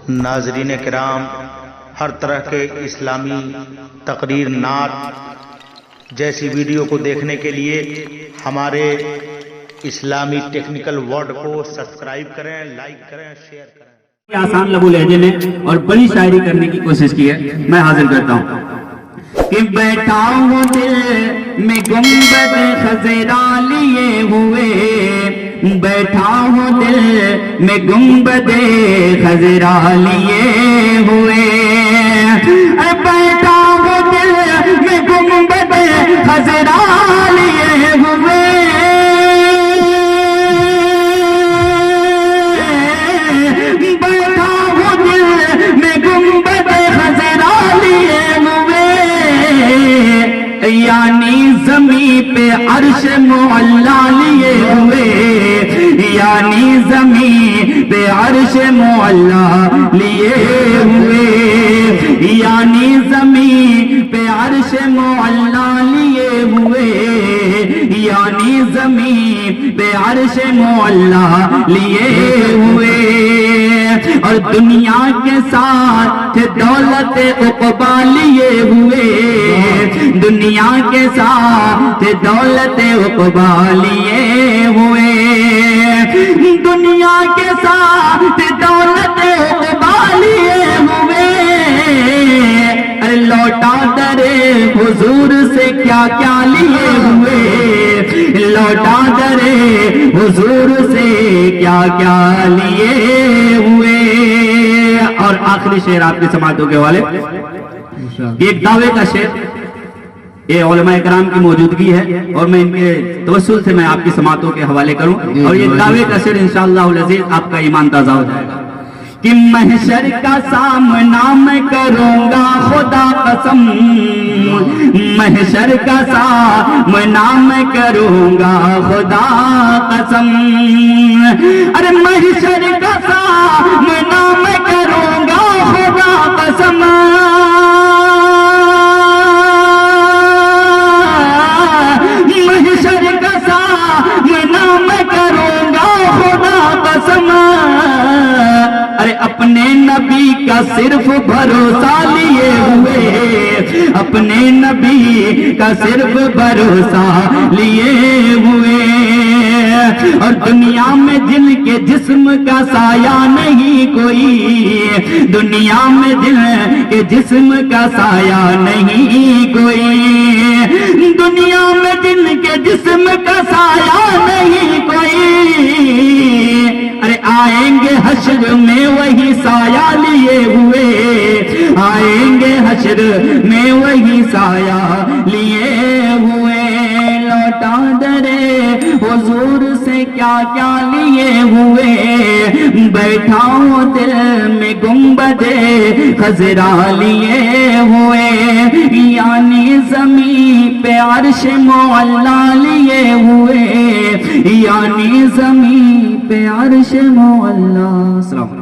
ناظرین کرام، ہر طرح کے اسلامی تقریر، نعت جیسی ویڈیو کو دیکھنے کے لیے ہمارے اسلامی ٹیکنیکل ورڈ کو سبسکرائب کریں، لائک کریں، شیئر کریں۔ آسان لبو لہجے میں اور بڑی شاعری کرنے کی کوشش کی ہے، میں حاضر کرتا ہوں کہ بیٹھا ہوں دل میں گنبد خضرا لیے ہوئے، بیٹھا ہوں دل میں گنبد خضرا لیے ہوئے، بیٹھا ہوں دل میں گنبد خضرا لیے ہوئے، بیٹھا ہوں دل میں گنبد خضرا لیے ہوئے، یعنی زمین پہ عرش معلا لیے ہوئے، یعنی زمین پہ عرش معلا لیے ہوئے، یعنی زمین پہ عرش معلا لیے ہوئے، یعنی زمین پہ عرش معلا لیے ہوئے، اور دنیا کے ساتھ دولت عقبا لیے ہوئے، دنیا کے ساتھ دولت عقبا لیے ہوئے، دنیا کے ساتھ دولت عقبا لیے ہوئے، لوٹا در حضور سے کیا کیا لیے ہوئے، لوٹا در حضور سے کیا کیا لیے ہوئے۔ اور آخری شعر آپ کے سماعتوں کے حوالے، یہ ایک دعوے کا شعر، یہ علماء کرام کی موجودگی ہے اور میں ان کے توسل سے میں آپ کی سماعتوں کے حوالے کروں، اور یہ دعوے کا شعر انشاءاللہ العزیز آپ کا ایمان تازہ ہو جائے گا کہ محشر کا سامنا میں کروں گا خدا قسم، محشر کا سامنا میں کروں گا خدا قسم، ارے محشر کا سامنا میں کروں گا خدا قسم، محشر کا سامنا میں کروں گا خدا قسم، ارے اپنے نبی کا صرف بھروسہ لیے ہوئے، اپنے نبی کا صرف بھروسہ لیے ہوئے، اور دنیا میں جن کے جسم کا سایہ نہیں کوئی، دنیا میں جن کے جسم کا سایہ نہیں کوئی، دنیا میں جن کے جسم کا سایہ نہیں کوئی، ارے آئیں گے حشر میں وہی سایہ لیے ہوئے، آئیں گے حشر میں وہی سایہ لیے ہوئے، لوٹا درے حضور سے کیا کیا لیے ہوئے، بیٹھا ہوں دل میں گنبد خضرا لیے ہوئے، یعنی زمین پہ عرش معلا لیے ہوئے، یعنی زمین پہ عرش معلا۔ السلام علیکم۔